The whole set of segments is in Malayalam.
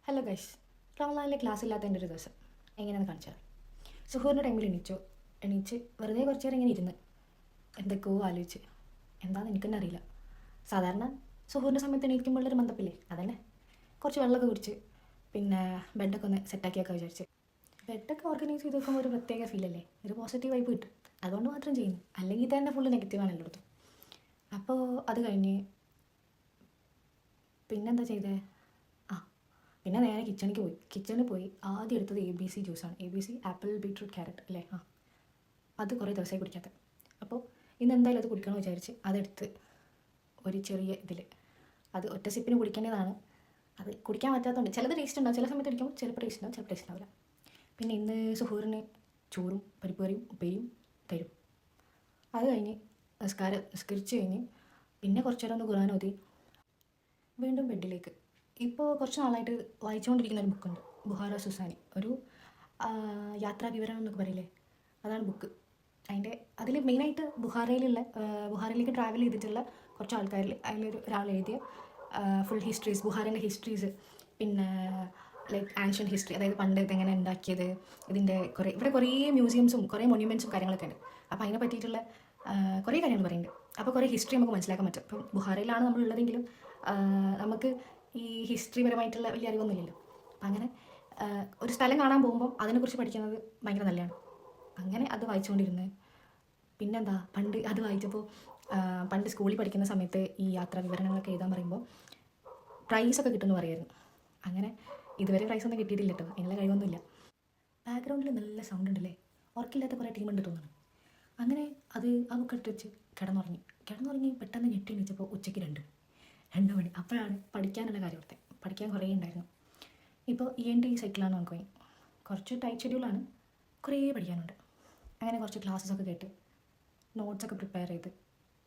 ഹലോ ഗൈസ്, റമദാനിലെ ക്ലാസ് ഇല്ലാത്തതിൻ്റെ ഒരു ദിവസം എങ്ങനെയാണെന്ന് കാണിച്ചാൽ സുഹൂറിൻ്റെ ടൈമിൽ എണീച്ച് വെറുതെ കുറച്ച് നേരം ഇങ്ങനെ ഇരുന്ന് എന്തൊക്കെയോ ആലോചിച്ച് എന്താണെന്ന് എനിക്കെന്നെ അറിയില്ല. സാധാരണ സുഹൂറിൻ്റെ സമയത്ത് എണീക്കുമ്പോഴൊരു മന്ദപ്പില്ലേ, അതന്നെ. കുറച്ച് വെള്ളമൊക്കെ കുടിച്ച് പിന്നെ ബെഡൊക്കെ ഒന്ന് സെറ്റാക്കിയൊക്കെ വിചാരിച്ച് ബെഡൊക്കെ ഓർഗനൈസ് ചെയ്ത് വെക്കുമ്പോൾ ഒരു പ്രത്യേക ഫീലല്ലേ, ഒരു പോസിറ്റീവ് വൈബ് കിട്ടും. അതുകൊണ്ട് മാത്രം ചെയ്യുന്നു, അല്ലെങ്കിൽ തന്നെ ഫുള്ള് നെഗറ്റീവാണ് എല്ലായിടത്തും. അപ്പോൾ അത് കഴിഞ്ഞ് പിന്നെന്താ ചെയ്തേ, പിന്നെ നേരെ കിച്ചണിൽ പോയി ആദ്യം എടുത്തത് ABC ജ്യൂസാണ്. ABC ആപ്പിൾ ബീട്രൂട്ട് ക്യാരറ്റ് അല്ലേ, അത് കുറേ ദിവസമായി കുടിക്കാത്ത. അപ്പോൾ ഇന്ന് എന്തായാലും അത് കുടിക്കണമെന്ന് വിചാരിച്ച് അതെടുത്ത് ഒരു ചെറിയ അത് ഒറ്റ സിപ്പിന് കുടിക്കേണ്ടതാണ്. അത് കുടിക്കാൻ പറ്റാത്തതുകൊണ്ട് ചിലത് ടേസ്റ്റ് ഉണ്ടാവും, ചില സമയത്ത് കുടിക്കുമ്പോൾ ചിലപ്പോൾ ടേസ്റ്റ് ഉണ്ടാവും, ചിലപ്പോൾ ടേസ്റ്റ് ഉണ്ടാവില്ല. പിന്നെ ഇന്ന് സുഹൂറിന് ചോറും പരിപ്പ് കറിയും ഉപ്പേരിയും തരും. അത് കഴിഞ്ഞ് നിസ്കരിച്ച് കഴിഞ്ഞ് പിന്നെ കുറച്ച് നേരം ഒന്ന് ഖുർആൻ ഓതി വീണ്ടും ബെഡിലേക്ക്. ഇപ്പോൾ കുറച്ച് നാളായിട്ട് വായിച്ചുകൊണ്ടിരിക്കുന്ന ഒരു ബുക്കുണ്ട്, ബുഹാറ സുസാനി, ഒരു യാത്രാ വിവരണം എന്നൊക്കെ പറയില്ലേ, അതാണ് ബുക്ക്. അതിൽ മെയിനായിട്ട് ബുഹാറയിലേക്ക് ട്രാവൽ ചെയ്തിട്ടുള്ള കുറച്ച് ആൾക്കാരിൽ ഒരാൾ എഴുതിയ ഫുൾ ഹിസ്റ്ററീസ്, ബുഹാറിൻ്റെ ഹിസ്റ്ററീസ്, പിന്നെ ലൈക്ക് ആൻഷ്യൻ ഹിസ്റ്ററി, അതായത് പണ്ട് ഇതെങ്ങനെ ഉണ്ടാക്കിയത്, ഇവിടെ കുറേ മ്യൂസിയംസും കുറേ മൊണ്യൂമെൻറ്റ്സും കാര്യങ്ങളൊക്കെ ഉണ്ട്. അപ്പോൾ അതിനെ പറ്റിയിട്ടുള്ള കുറേ കാര്യങ്ങൾ പറയുന്നുണ്ട്. അപ്പോൾ കുറേ ഹിസ്റ്ററി നമുക്ക് മനസ്സിലാക്കാൻ പറ്റും. ഇപ്പം ബുഹാറയിലാണ് നമ്മളുള്ളതെങ്കിലും നമുക്ക് ഈ ഹിസ്റ്ററി പരമായിട്ടുള്ള വലിയ അറിവൊന്നുമില്ലല്ലോ. അപ്പം അങ്ങനെ ഒരു സ്ഥലം കാണാൻ പോകുമ്പോൾ അതിനെക്കുറിച്ച് പഠിക്കുന്നത് ഭയങ്കര നല്ലതാണ്. അങ്ങനെ അത് വായിച്ചുകൊണ്ടിരുന്നത്. പിന്നെന്താ, അത് വായിച്ചപ്പോൾ പണ്ട് സ്കൂളിൽ പഠിക്കുന്ന സമയത്ത് ഈ യാത്രാ വിവരണങ്ങളൊക്കെ എഴുതാൻ പറയുമ്പോൾ പ്രൈസൊക്കെ കിട്ടുമെന്ന് പറയുമായിരുന്നു. അങ്ങനെ ഇതുവരെ പ്രൈസൊന്നും കിട്ടിയിട്ടില്ല കേട്ടോ, അതിനുള്ള കഴിവൊന്നുമില്ല. ബാക്ക്ഗ്രൗണ്ടിൽ നല്ല സൗണ്ട് ഉണ്ടല്ലേ, ഉറക്കില്ലാത്ത കുറേ ടീമുണ്ട് തോന്നുന്നു. അങ്ങനെ ആ ബുക്ക് എടുത്ത് വെച്ച് കിടന്നുറങ്ങി പെട്ടെന്ന് ഞെട്ടി എണീച്ചപ്പോൾ ഉച്ചയ്ക്ക് 2 മണി. അപ്പോഴാണ് പഠിക്കാനുള്ള കാര്യം ഓർത്തത്. പഠിക്കാൻ കുറേ ഉണ്ടായിരുന്നു. ഇപ്പോൾ ENT സൈക്കിളാണ് നമുക്ക് കുറച്ച് ടൈറ്റ് ഷെഡ്യൂളാണ്, കുറേ പഠിക്കാനുണ്ട്. അങ്ങനെ കുറച്ച് ക്ലാസ്സസൊക്കെ കേട്ട് നോട്ട്സൊക്കെ പ്രിപ്പയർ ചെയ്ത്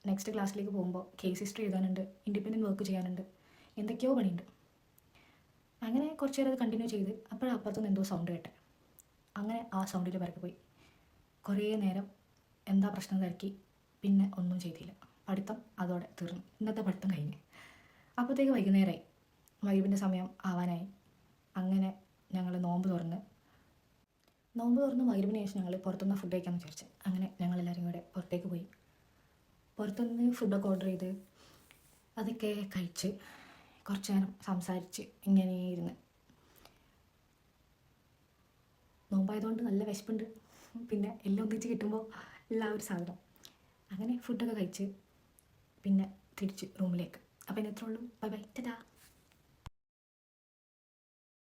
നെക്സ്റ്റ് ക്ലാസ്സിലേക്ക് പോകുമ്പോൾ കേസ് ഹിസ്റ്ററി എഴുതാനുണ്ട്, ഇൻഡിപെൻഡൻറ്റ് വർക്ക് ചെയ്യാനുണ്ട്, എന്തൊക്കെയോ പണിയുണ്ട്. അങ്ങനെ കുറച്ച് നേരം അത് കണ്ടിന്യൂ ചെയ്ത് അപ്പുറത്തുനിന്ന് എന്തോ സൗണ്ട് കേട്ടെ. അങ്ങനെ ആ സൗണ്ടിൽ പിറകെ പോയി കുറേ നേരം എന്താ പ്രശ്നം തിരക്കി, പിന്നെ ഒന്നും ചെയ്തില്ല. പഠിത്തം അതോടെ തീർന്നു. ഇന്നത്തെ പഠിത്തം കഴിഞ്ഞ് അപ്പോഴത്തേക്ക് വൈകുന്നേരമായി, വൈകിൻ്റെ സമയം ആവാനായി. അങ്ങനെ ഞങ്ങൾ നോമ്പ് തുറന്ന് മഗ്‌രിബിന് ശേഷം ഞങ്ങൾ പുറത്തുനിന്ന് ഫുഡ് കഴിക്കാമെന്ന് വിചാരിച്ചു. അങ്ങനെ ഞങ്ങളെല്ലാവരും കൂടെ പുറത്തേക്ക് പോയി പുറത്തുനിന്ന് ഫുഡൊക്കെ ഓർഡർ ചെയ്ത് അതൊക്കെ കഴിച്ച് കുറച്ച് നേരം സംസാരിച്ച് ഇങ്ങനെ ഇരുന്ന്. നോമ്പായതുകൊണ്ട് നല്ല വിശപ്പുണ്ട്, പിന്നെ എല്ലാം ഒന്നിച്ച് കിട്ടുമ്പോൾ എല്ലാ ഒരു സാധനം. അങ്ങനെ ഫുഡൊക്കെ കഴിച്ച് പിന്നെ തിരിച്ച് റൂമിലേക്ക്. അപ്പോൾ ഇത്രയേ ഉള്ളൂ. Bye bye, Tata.